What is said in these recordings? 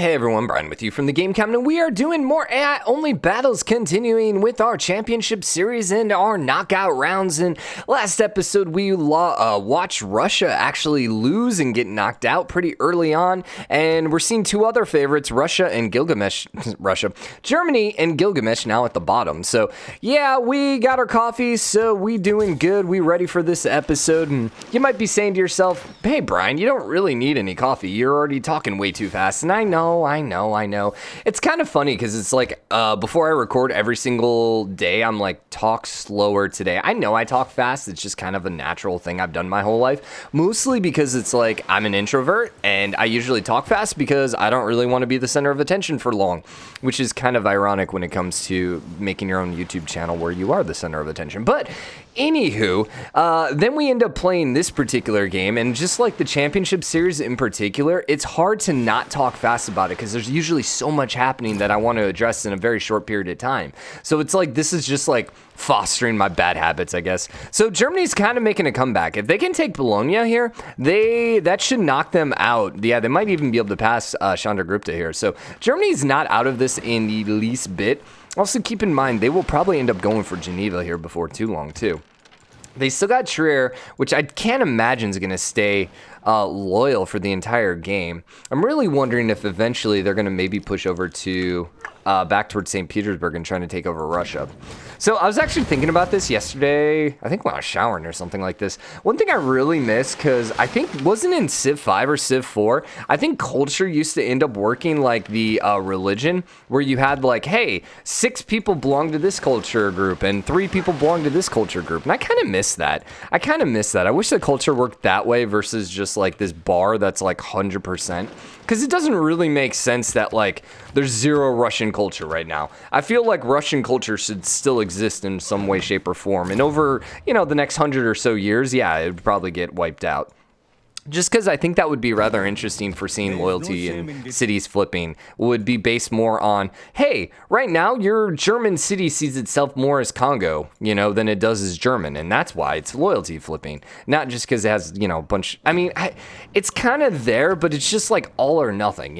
Hey everyone, Brian with you from TheGameCommon, and we are doing more AI-only battles, continuing with our championship series and our knockout rounds. And last episode, we watched Russia actually lose and get knocked out pretty early on, and we're seeing two other favorites, Germany and Gilgamesh now at the bottom. So yeah, we got our coffee, so we doing good. We ready for this episode, and you might be saying to yourself, hey Brian, you don't really need any coffee. You're already talking way too fast, and I know. It's kind of funny because it's like before I record every single day, I'm like, talk slower today. I know I talk fast. It's just kind of a natural thing I've done my whole life, mostly because it's like I'm an introvert and I usually talk fast because I don't really want to be the center of attention for long, which is kind of ironic when it comes to making your own YouTube channel where you are the center of attention. But anywho, then we end up playing this particular game, and just like the championship series in particular, it's hard to not talk fast about it because there's usually so much happening that I want to address in a very short period of time. So it's like this is just like fostering my bad habits, I guess. So Germany's kind of making a comeback. If they can take Bologna here, that should knock them out. Yeah, they might even be able to pass Chandragupta here. So Germany's not out of this in the least bit. Also, keep in mind, they will probably end up going for Geneva here before too long, too. They still got Trier, which I can't imagine is going to stay loyal for the entire game. I'm really wondering if eventually they're going to maybe push over to back towards St. Petersburg and trying to take over Russia. So I was actually thinking about this yesterday, I think when I was showering or something like this. One thing I really miss, because I think, wasn't in Civ 5 or Civ 4, I think culture used to end up working like the religion, where you had like, hey, 6 people belong to this culture group and 3 people belong to this culture group. And I kind of miss that. I wish the culture worked that way versus just like this bar that's like 100%. Because it doesn't really make sense that like there's zero Russian culture right now. I feel like Russian culture should still exist in some way, shape, or form. And over, the next 100 or so years, yeah, it would probably get wiped out. Just because I think that would be rather interesting for seeing loyalty and cities flipping would be based more on, hey, right now your German city sees itself more as Congo, than it does as German. And that's why it's loyalty flipping. Not just because it has, a bunch. I mean, it's kind of there, but it's just like all or nothing,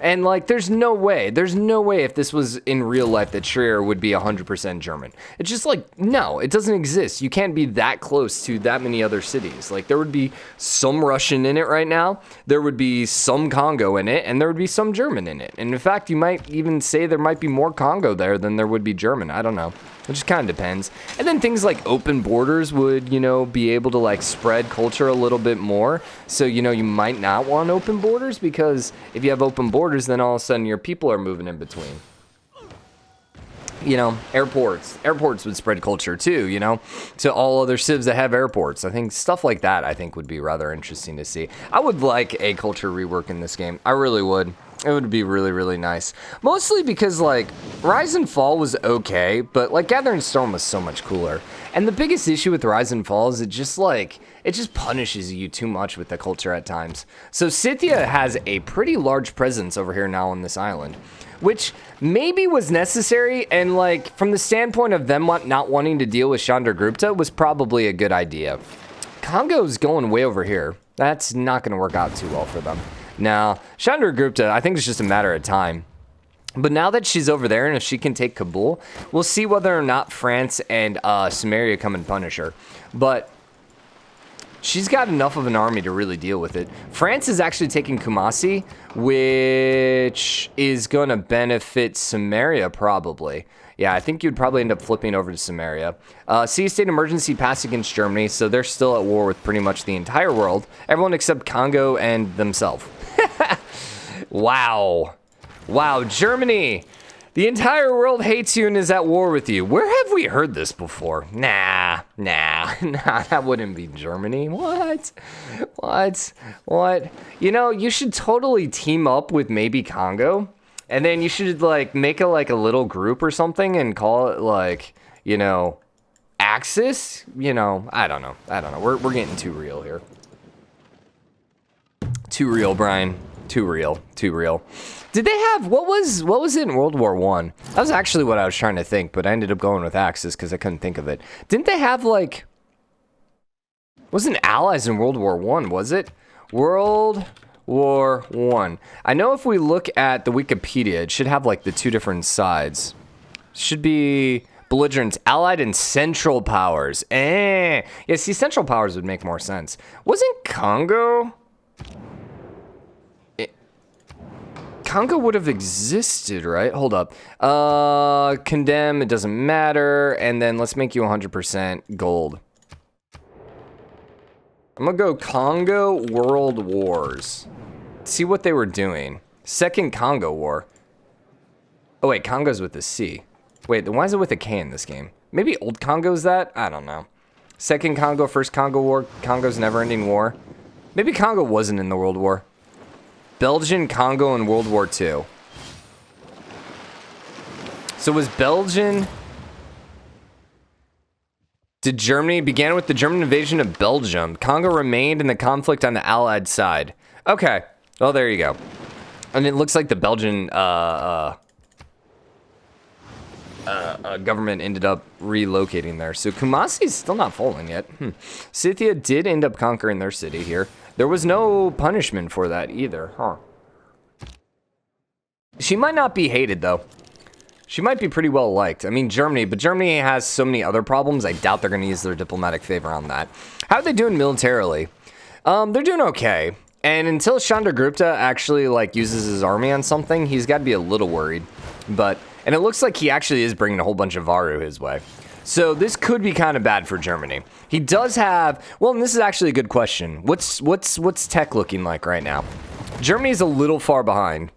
And like, there's no way if this was in real life that Trier would be 100% German. It's just like, no, it doesn't exist. You can't be that close to that many other cities. Like, there would be some Russian in it right now. There would be some Congo in it, and there would be some German in it. And in fact, you might even say there might be more Congo there than there would be German. I don't know. It just kind of depends. And then things like open borders would, be able to like spread culture a little bit more. So, you might not want open borders, because if you have open borders, then all of a sudden your people are moving in between. Airports would spread culture too, to all other civs that have airports. I think stuff like that, would be rather interesting to see. I would like a culture rework in this game. I really would. It would be really, really nice. Mostly because, like, Rise and Fall was okay, but, like, Gathering Storm was so much cooler. And the biggest issue with Rise and Fall is it just punishes you too much with the culture at times. So Scythia has a pretty large presence over here now on this island, which maybe was necessary, and, like, from the standpoint of them not wanting to deal with Chandragupta was probably a good idea. Congo's going way over here. That's not going to work out too well for them. Now, Chandragupta, I think it's just a matter of time. But now that she's over there, and if she can take Kabul, we'll see whether or not France and Samaria come and punish her. But she's got enough of an army to really deal with it. France is actually taking Kumasi, which is going to benefit Samaria probably. Yeah, I think you'd probably end up flipping over to Samaria. Sea state emergency passed against Germany, so they're still at war with pretty much the entire world. Everyone except Congo and themselves. Wow, Germany. The entire world hates you and is at war with you. Where have we heard this before? Nah, that wouldn't be Germany. What? You should totally team up with maybe Congo. And then you should like make a little group or something and call it like, Axis. I don't know. We're getting too real here. Too real, Brian. Too real. Did they have what was it in World War I? That was actually what I was trying to think, but I ended up going with Axis because I couldn't think of it. Didn't they have wasn't Allies in World War I? Was it World War 1. I know if we look at the Wikipedia, it should have like the two different sides. Should be belligerents, allied, and central powers. Yeah, see, central powers would make more sense. Wasn't Congo? Congo would have existed, right? Hold up. Condemn, it doesn't matter. And then let's make you 100% gold. I'm gonna go Congo World Wars. See what they were doing. Second Congo War. Oh wait, Congo's with a C. Wait, then why is it with a K in this game? Maybe Old Congo's that? I don't know. Second Congo, First Congo War, Congo's never-ending war. Maybe Congo wasn't in the World War. Belgian, Congo, and World War II. So was Belgian... Did Germany began with the German invasion of Belgium. Congo remained in the conflict on the Allied side. Okay. Well, there you go. And it looks like the Belgian government ended up relocating there. So Kumasi's still not falling yet. Scythia did end up conquering their city here. There was no punishment for that either, huh? She might not be hated, though. She might be pretty well liked. I mean, Germany, but Germany has so many other problems. I doubt they're going to use their diplomatic favor on that. How are they doing militarily? They're doing okay. And until Chandragupta actually, like, uses his army on something, he's got to be a little worried. And it looks like he actually is bringing a whole bunch of Varu his way. So this could be kind of bad for Germany. He does have, well, and this is actually a good question. What's tech looking like right now? Germany's a little far behind.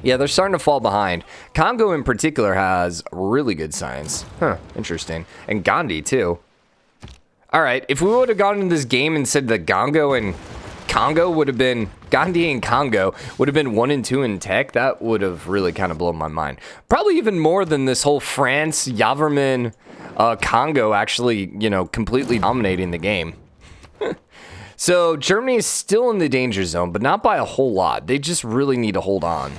Yeah, they're starting to fall behind. Congo in particular has really good science. Huh, interesting. And Gandhi too. All right, if we would have gone into this game and said that Gandhi and Congo would have been 1 and 2 in tech, that would have really kind of blown my mind. Probably even more than this whole France, Yaverman, Congo actually, you know, completely dominating the game. So Germany is still in the danger zone, but not by a whole lot. They just really need to hold on.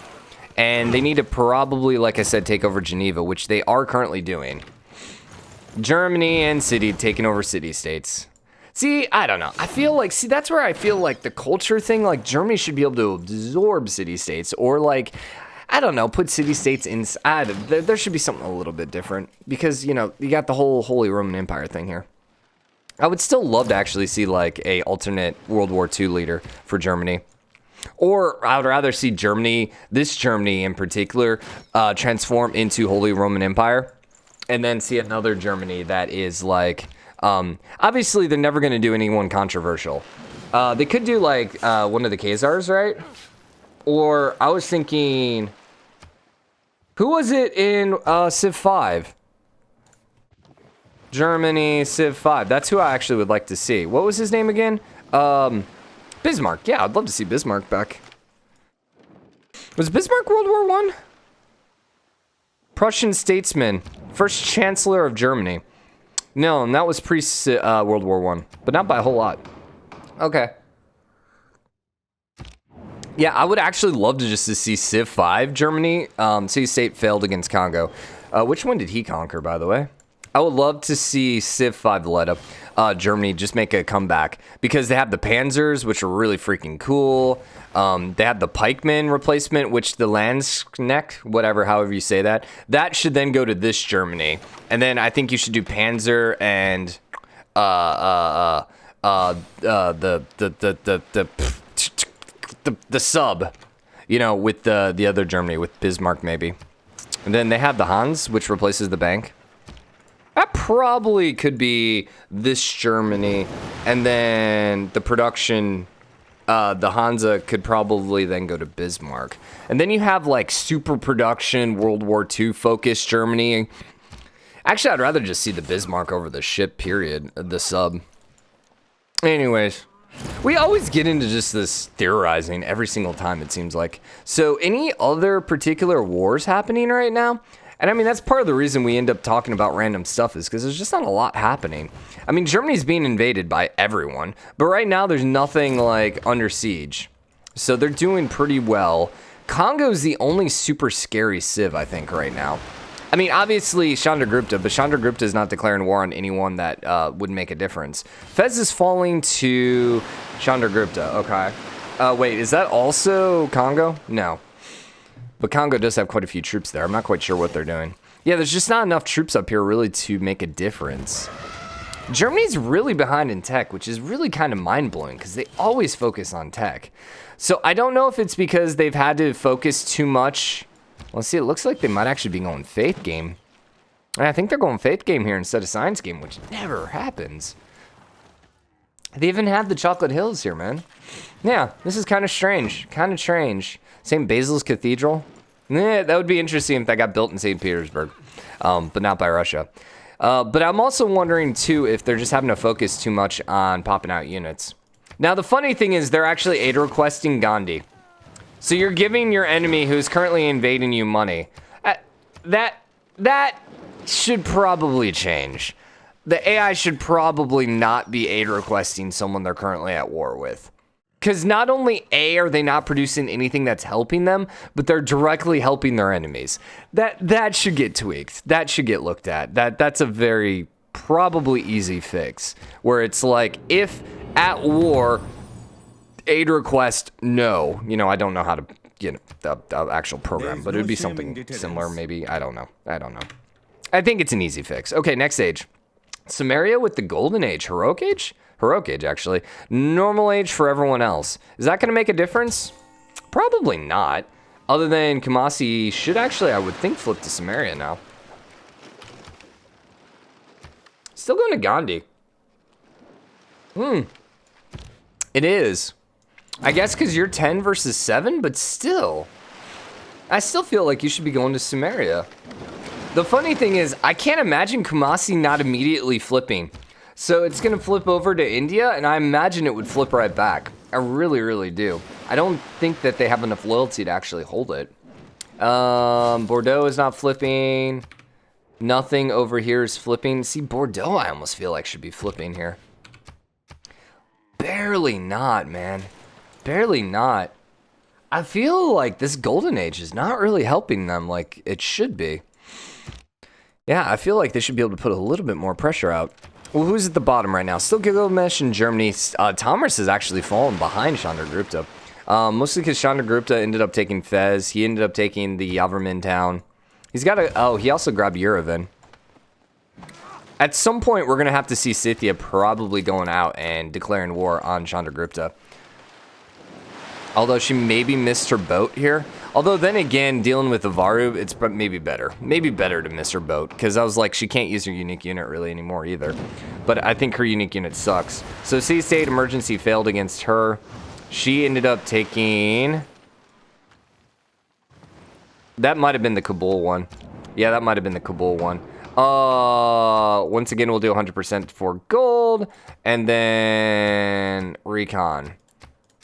And they need to probably, like I said, take over Geneva, which they are currently doing. Germany and city taking over city-states. See, I don't know. I feel like, see, that's where I feel like the culture thing, like Germany should be able to absorb city-states or like, I don't know, put city-states inside. There should be something a little bit different because, you know, you got the whole Holy Roman Empire thing here. I would still love to actually see like a alternate World War II leader for Germany. Or I would rather see Germany, this Germany in particular, transform into Holy Roman Empire. And then see another Germany that is like, obviously they're never going to do anyone controversial. They could do like one of the Khazars, right? Or I was thinking, who was it in Civ 5? Germany, Civ 5. That's who I actually would like to see. What was his name again? Bismarck. Yeah, I'd love to see Bismarck back. Was Bismarck World War I? Prussian statesman. First Chancellor of Germany. No, and that was pre-World War I. But not by a whole lot. Okay. Yeah, I would actually love to just to see Civ 5 Germany. City State failed against Congo. Which one did he conquer, by the way? I would love to see Civ 5 Valletta, Germany just make a comeback because they have the Panzers, which are really freaking cool. They have the pikeman replacement, which the Landsknecht, whatever, however you say that, that should then go to this Germany. And then I think you should do Panzer and the sub, you know, with the other Germany with Bismarck maybe. And then they have the Hans, which replaces the bank. That probably could be this Germany, and then the production, the Hansa could probably then go to Bismarck. And then you have like super production World War II focused Germany. Actually, I'd rather just see the Bismarck over the ship, period, the sub. Anyways, we always get into just this theorizing every single time, it seems like. So any other particular wars happening right now? And I mean, that's part of the reason we end up talking about random stuff is because there's just not a lot happening. I mean, Germany's being invaded by everyone, but right now there's nothing like under siege. So they're doing pretty well. Congo's the only super scary civ, I think, right now. I mean, obviously Chandragupta, but Chandragupta is not declaring war on anyone that would make a difference. Fez is falling to Chandragupta, okay. Wait, is that also Congo? No. But Congo does have quite a few troops there. I'm not quite sure what they're doing. Yeah, there's just not enough troops up here really to make a difference. Germany's really behind in tech, which is really kind of mind-blowing because they always focus on tech. So I don't know if it's because they've had to focus too much. Let's see, it looks like they might actually be going faith game. And I think they're going faith game here instead of science game, which never happens. They even have the Chocolate Hills here, man. Yeah, this is kind of strange. Kind of strange. St. Basil's Cathedral. That would be interesting if that got built in St. Petersburg, but not by Russia. But I'm also wondering, too, if they're just having to focus too much on popping out units. Now, the funny thing is they're actually aid requesting Gandhi. So you're giving your enemy who's currently invading you money. That should probably change. The AI should probably not be aid requesting someone they're currently at war with. Because not only A, are they not producing anything that's helping them, but they're directly helping their enemies. That should get tweaked. That should get looked at. That's a very probably easy fix. Where it's like, if at war, aid request, no. You know, I don't know how to, the actual program, but it would be something similar maybe. I don't know. I think it's an easy fix. Okay, next age. Samaria with the golden age. Heroic age? Heroic age, actually. Normal age for everyone else. Is that going to make a difference? Probably not. Other than Kumasi should actually, I would think, flip to Samaria now. Still going to Gandhi. It is. I guess because you're 10 versus 7, but still. I still feel like you should be going to Samaria. The funny thing is, I can't imagine Kumasi not immediately flipping. So it's going to flip over to India, and I imagine it would flip right back. I really, really do. I don't think that they have enough loyalty to actually hold it. Bordeaux is not flipping. Nothing over here is flipping. See, Bordeaux, I almost feel like should be flipping here. Barely not, man. Barely not. I feel like this golden age is not really helping them like it should be. Yeah, I feel like they should be able to put a little bit more pressure out. Well, who's at the bottom right now? Still Gilgamesh in Germany. Thomas has actually fallen behind Chandragupta. Mostly because Chandragupta ended up taking Fez. He ended up taking the Yavrman town. He's got a... Oh, he also grabbed Yerevan. At some point, we're going to have to see Scythia probably going out and declaring war on Chandragupta. Although she maybe missed her boat here. Although then again, dealing with the Varu, it's maybe better. Maybe better to miss her boat. Because I was like, she can't use her unique unit really anymore either. But I think her unique unit sucks. So Sea State Emergency failed against her. She ended up taking... That might have been the Kabul one. Yeah, that might have been the Kabul one. Once again, we'll do 100% for gold. And then recon.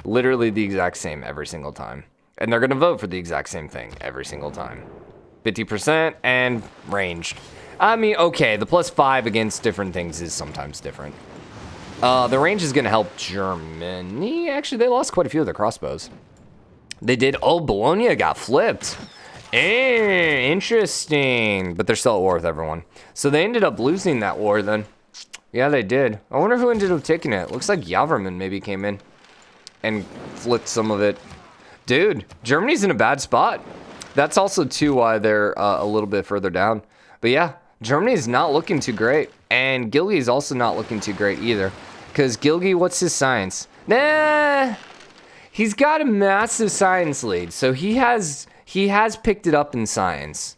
Literally the exact same every single time. And they're going to vote for the exact same thing every single time. 50% and ranged. I mean, okay, the +5 against different things is sometimes different. The range is going to help Germany. Actually, they lost quite a few of their crossbows. They did. Oh, Bologna got flipped. Interesting. But they're still at war with everyone. So they ended up losing that war then. Yeah, they did. I wonder who ended up taking it. Looks like Yavrman maybe came in and flipped some of it. Dude, Germany's in a bad spot. That's also, too, why they're a little bit further down. But yeah, Germany's not looking too great. And Gilgi's also not looking too great either. Because Gilgi, what's his science? Nah, he's got a massive science lead. So he has picked it up in science.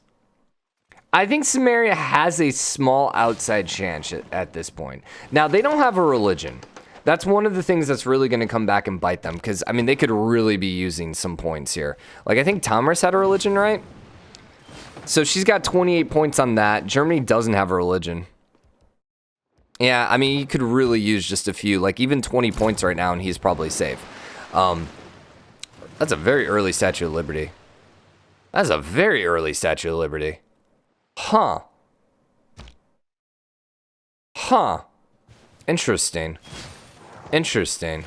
I think Samaria has a small outside chance at this point. Now, they don't have a religion. That's one of the things that's really going to come back and bite them. Because, I mean, they could really be using some points here. Like, I think Tamris had a religion, right? So she's got 28 points on that. Germany doesn't have a religion. Yeah, I mean, you could really use just a few. Like, even 20 points right now, and he's probably safe. That's a very early Statue of Liberty. That's a very early Statue of Liberty. Huh. Interesting. Interesting.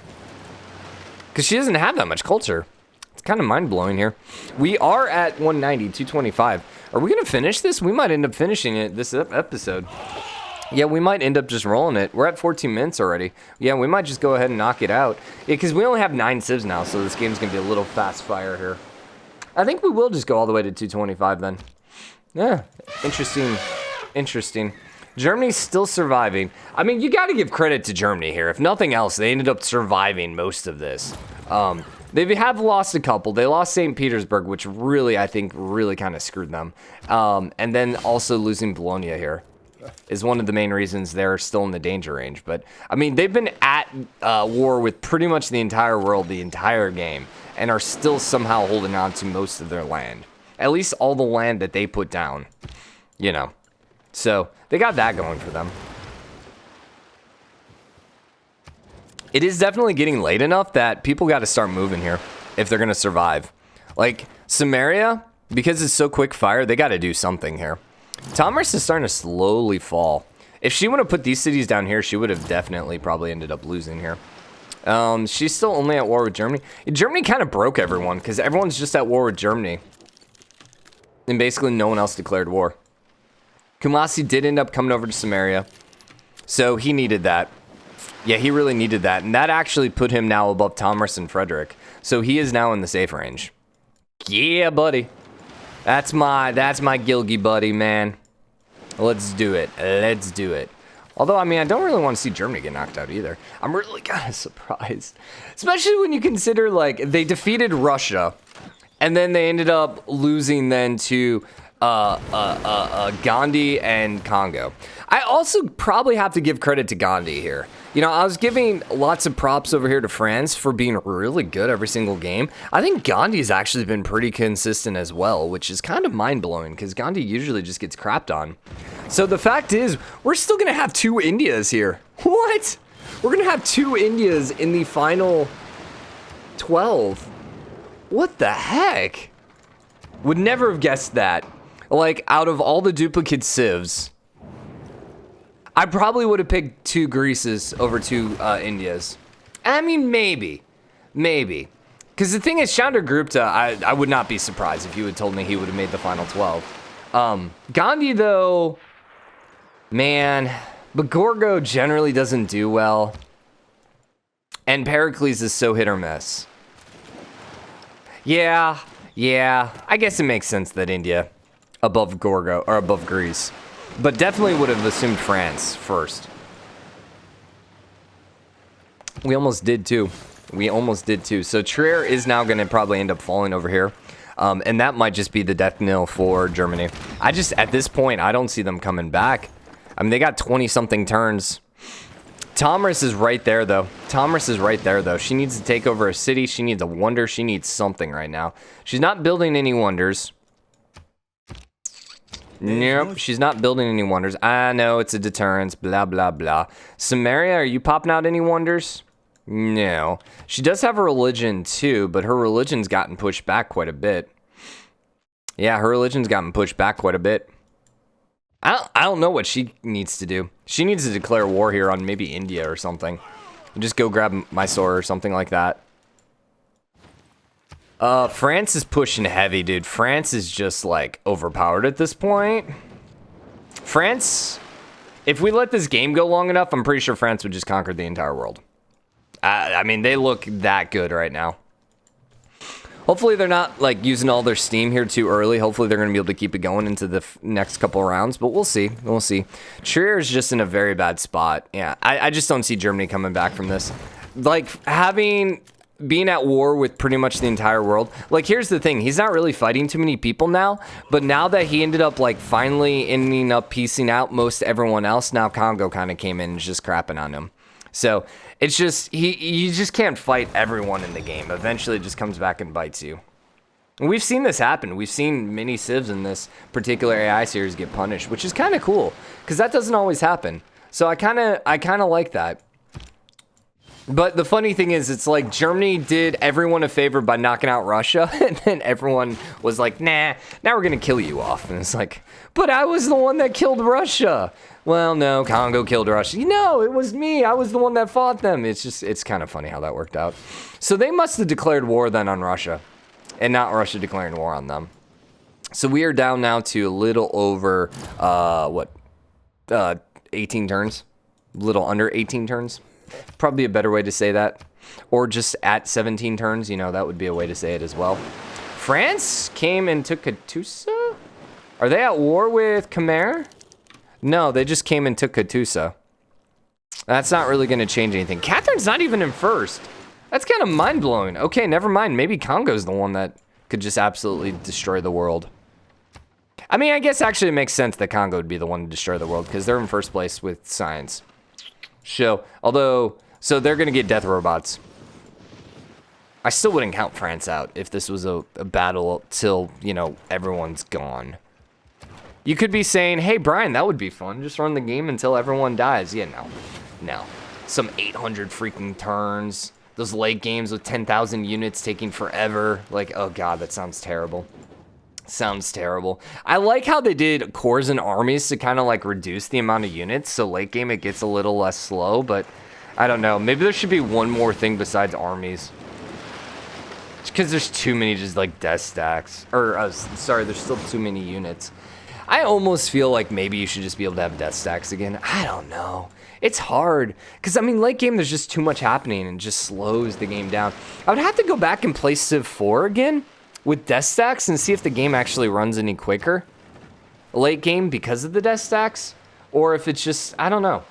Because she doesn't have that much culture. It's kind of mind-blowing here. We are at 190, 225. Are we going to finish this? We might end up finishing it this episode. Yeah, we might end up just rolling it. We're at 14 minutes already. Yeah, we might just go ahead and knock it out. Yeah, because we only have 9 civs now, so this game's going to be a little fast fire here. I think we will just go all the way to 225 then. Yeah, interesting. Germany's still surviving. I mean, you got to give credit to Germany here. If nothing else, they ended up surviving most of this. They have lost a couple. They lost St. Petersburg, which really, I think, really kind of screwed them. And then also losing Bologna here is one of the main reasons they're still in the danger range. But, I mean, they've been at war with pretty much the entire world the entire game and are still somehow holding on to most of their land. At least all the land that they put down, you know. So, they got that going for them. It is definitely getting late enough that people got to start moving here if they're going to survive. Like, Samaria, because it's so quick fire, they got to do something here. Tomris is starting to slowly fall. If she would have put these cities down here, she would have definitely probably ended up losing here. She's still only at war with Germany. Germany kind of broke everyone because everyone's just at war with Germany. And basically no one else declared war. Kumasi did end up coming over to Samaria. So he needed that. Yeah, he really needed that. And that actually put him now above Tomris and Frederick. So he is now in the safe range. Yeah, buddy. That's my Gilgi buddy, man. Let's do it. Let's do it. Although, I mean, I don't really want to see Germany get knocked out either. I'm really kind of surprised. Especially when you consider, like, they defeated Russia. And then they ended up losing then to Gandhi and Congo. I also probably have to give credit to Gandhi here. You know, I was giving lots of props over here to France for being really good every single game. I think Gandhi's actually been pretty consistent as well, which is kind of mind-blowing because Gandhi usually just gets crapped on. So the fact is, we're still going to have 2 Indias here. What? We're going to have 2 Indias in the final 12. What the heck? Would never have guessed that. Like, out of all the duplicate civs, I probably would have picked 2 Greeces over 2 Indias. I mean, maybe. Because the thing is, Chandragupta, I would not be surprised if you had told me he would have made the final 12. Gandhi, though, man, but Gorgo generally doesn't do well. And Pericles is so hit or miss. Yeah, I guess it makes sense that India above Gorgo, or above Greece. But definitely would have assumed France first. We almost did too. So Trier is now going to probably end up falling over here. And that might just be the death knell for Germany. At this point, I don't see them coming back. I mean, they got 20-something turns. Tomris is right there, though. She needs to take over a city. She needs a wonder. She needs something right now. She's not building any wonders. Nope, she's not building any wonders. I know, it's a deterrence, blah, blah, blah. Samaria, are you popping out any wonders? No. She does have a religion, too, but her religion's gotten pushed back quite a bit. Yeah, her religion's gotten pushed back quite a bit. I don't know what she needs to do. She needs to declare war here on maybe India or something. Just go grab Mysore or something like that. France is pushing heavy, dude. France is just, like, overpowered at this point. France, if we let this game go long enough, I'm pretty sure France would just conquer the entire world. I mean, they look that good right now. Hopefully they're not, like, using all their steam here too early. Hopefully they're going to be able to keep it going into the next couple rounds, but we'll see. We'll see. Trier is just in a very bad spot. Yeah, I just don't see Germany coming back from this. Like, being at war with pretty much the entire world. Like, here's the thing. He's not really fighting too many people now, but now that he ended up, like, finally ending up piecing out most everyone else, now Congo kind of came in and is just crapping on him. So, it's just, you just can't fight everyone in the game. Eventually, it just comes back and bites you. And we've seen this happen. We've seen many civs in this particular AI series get punished, which is kind of cool, because that doesn't always happen. So, I kind of like that. But the funny thing is, it's like Germany did everyone a favor by knocking out Russia, and then everyone was like, nah, now we're going to kill you off. And it's like, but I was the one that killed Russia. Well, no, Congo killed Russia. No, it was me. I was the one that fought them. It's kind of funny how that worked out. So they must have declared war then on Russia, and not Russia declaring war on them. So we are down now to a little over, 18 turns. A little under 18 turns. Probably a better way to say that. Or just at 17 turns, you know, that would be a way to say it as well. France came and took Katusa? Are they at war with Khmer? No, they just came and took Katusa. That's not really going to change anything. Catherine's not even in first. That's kind of mind-blowing. Okay, never mind. Maybe Congo's the one that could just absolutely destroy the world. I mean, I guess actually it makes sense that Congo would be the one to destroy the world because they're in first place with science. So they're going to get death robots. I still wouldn't count France out if this was a battle till, you know, everyone's gone. You could be saying, hey, Brian, that would be fun. Just run the game until everyone dies. Yeah, no. Some 800 freaking turns. Those late games with 10,000 units taking forever. Like, oh, God, that sounds terrible. Sounds terrible. I like how they did corps and armies to kind of like reduce the amount of units. So late game, it gets a little less slow. But I don't know. Maybe there should be one more thing besides armies. Because there's too many just like death stacks. Or, sorry, there's still too many units. I almost feel like maybe you should just be able to have death stacks again. I don't know. It's hard. Because, I mean, late game, there's just too much happening and just slows the game down. I would have to go back and play Civ 4 again with death stacks and see if the game actually runs any quicker. Late game because of the death stacks. Or if it's just, I don't know.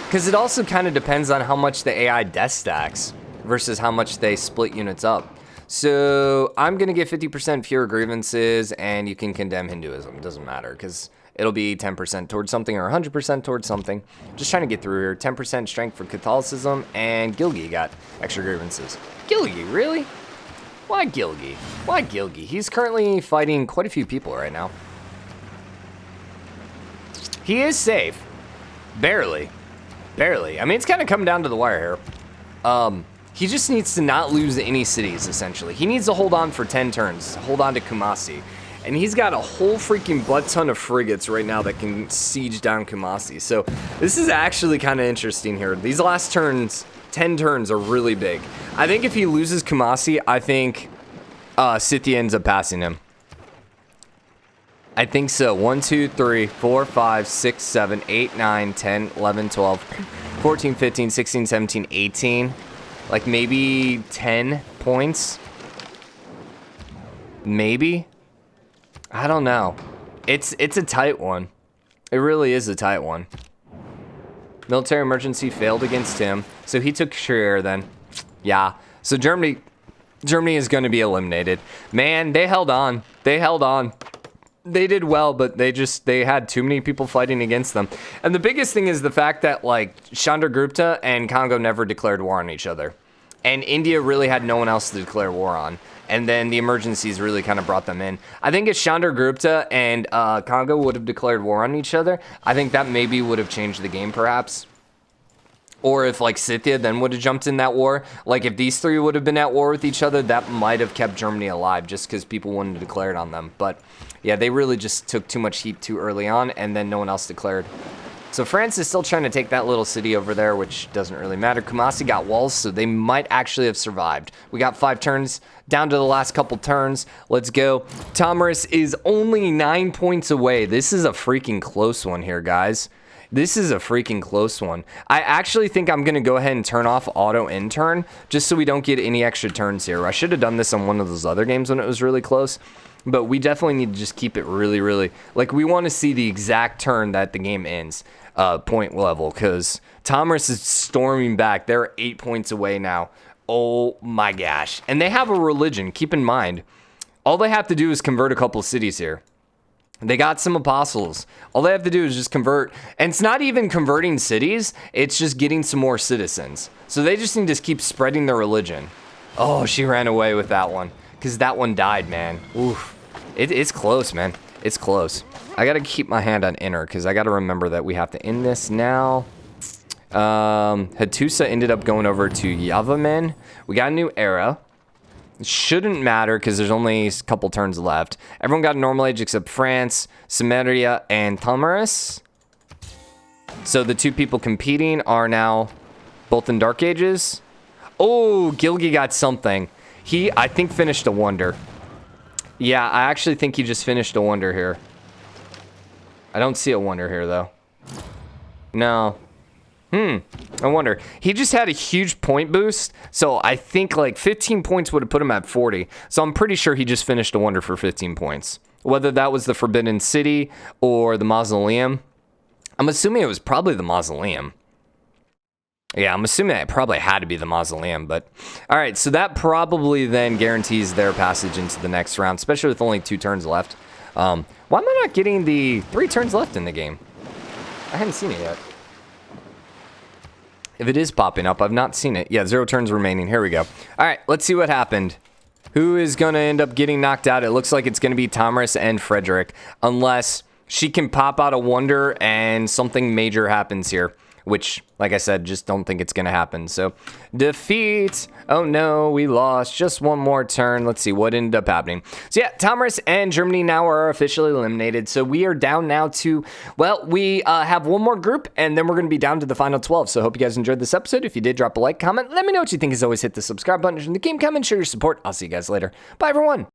Because it also kind of depends on how much the AI death stacks versus how much they split units up. So I'm going to get 50% fewer grievances, and you can condemn Hinduism. It doesn't matter, because it'll be 10% towards something or 100% towards something. Just trying to get through here. 10% strength for Catholicism, and Gilgi got extra grievances. Gilgi, really? Why Gilgi? Why Gilgi? He's currently fighting quite a few people right now. He is safe. Barely. I mean, it's kind of coming down to the wire here. He just needs to not lose any cities, essentially. He needs to hold on for 10 turns. Hold on to Kumasi. And he's got a whole freaking butt ton of frigates right now that can siege down Kumasi. So this is actually kind of interesting here. These last turns, 10 turns, are really big. I think if he loses Kumasi, I think Scythia ends up passing him. I think so. 1, 2, 3, 4, 5, 6, 7, 8, 9, 10, 11, 12, 14, 15, 16, 17, 18. Like maybe 10 points. Maybe. I don't know. It's a tight one. It really is a tight one. Military emergency failed against him. So he took Sharir then. Yeah. So Germany is going to be eliminated. Man, they held on. They did well, but they had too many people fighting against them. And the biggest thing is the fact that, like, Chandragupta and Congo never declared war on each other. And India really had no one else to declare war on. And then the emergencies really kind of brought them in. I think if Chandragupta and Congo would have declared war on each other, I think that maybe would have changed the game, perhaps. Or if, like, Scythia then would have jumped in that war. Like, if these three would have been at war with each other, that might have kept Germany alive just because people wouldn't have declared on them. But, yeah, they really just took too much heat too early on, and then no one else declared. So France is still trying to take that little city over there, which doesn't really matter. Kumasi got walls, so they might actually have survived. We got 5 turns, down to the last couple turns. Let's go. Tomris is only 9 points away. This is a freaking close one here, guys. This is a freaking close one. I actually think I'm going to go ahead and turn off auto intern just so we don't get any extra turns here. I should have done this on one of those other games when it was really close. But we definitely need to just keep it really, like, we want to see the exact turn that the game ends, point level, because Tomris is storming back. They're 8 points away now. Oh my gosh. And they have a religion. Keep in mind, all they have to do is convert a couple cities here. They got some apostles. All they have to do is just convert. And it's not even converting cities. It's just getting some more citizens. So they just need to keep spreading their religion. Oh, she ran away with that one. Because that one died, man. Oof. It's close, man. It's close. I got to keep my hand on enter because I got to remember that we have to end this now. Hattusa ended up going over to Yavamen. We got a new era. It shouldn't matter because there's only a couple turns left. Everyone got a normal age except France, Samaria, and Tamaris. So the 2 people competing are now both in Dark Ages. Oh, Gilgi got something. He, I think, finished a wonder. Yeah, I actually think he just finished a wonder here. I don't see a wonder here, though. No. I wonder. He just had a huge point boost, so I think like 15 points would have put him at 40. So I'm pretty sure he just finished a wonder for 15 points. Whether that was the Forbidden City or the Mausoleum. I'm assuming it was probably the Mausoleum. Yeah, I'm assuming it probably had to be the Mausoleum, but... Alright, so that probably then guarantees their passage into the next round, especially with only 2 turns left. Why am I not getting the 3 turns left in the game? I haven't seen it yet. If it is popping up, I've not seen it. Yeah, 0 turns remaining. Here we go. Alright, let's see what happened. Who is going to end up getting knocked out? It looks like it's going to be Thomas and Frederick, unless she can pop out a wonder and something major happens here. Which, like I said, just don't think it's going to happen. So, defeat. Oh, no, we lost. Just one more turn. Let's see what ended up happening. So, yeah, Thomas and Germany now are officially eliminated. So, we are down now to, well, we have one more group, and then we're going to be down to the final 12. So, I hope you guys enjoyed this episode. If you did, drop a like, comment. Let me know what you think. As always, hit the subscribe button in the game, comment, share your support. I'll see you guys later. Bye, everyone.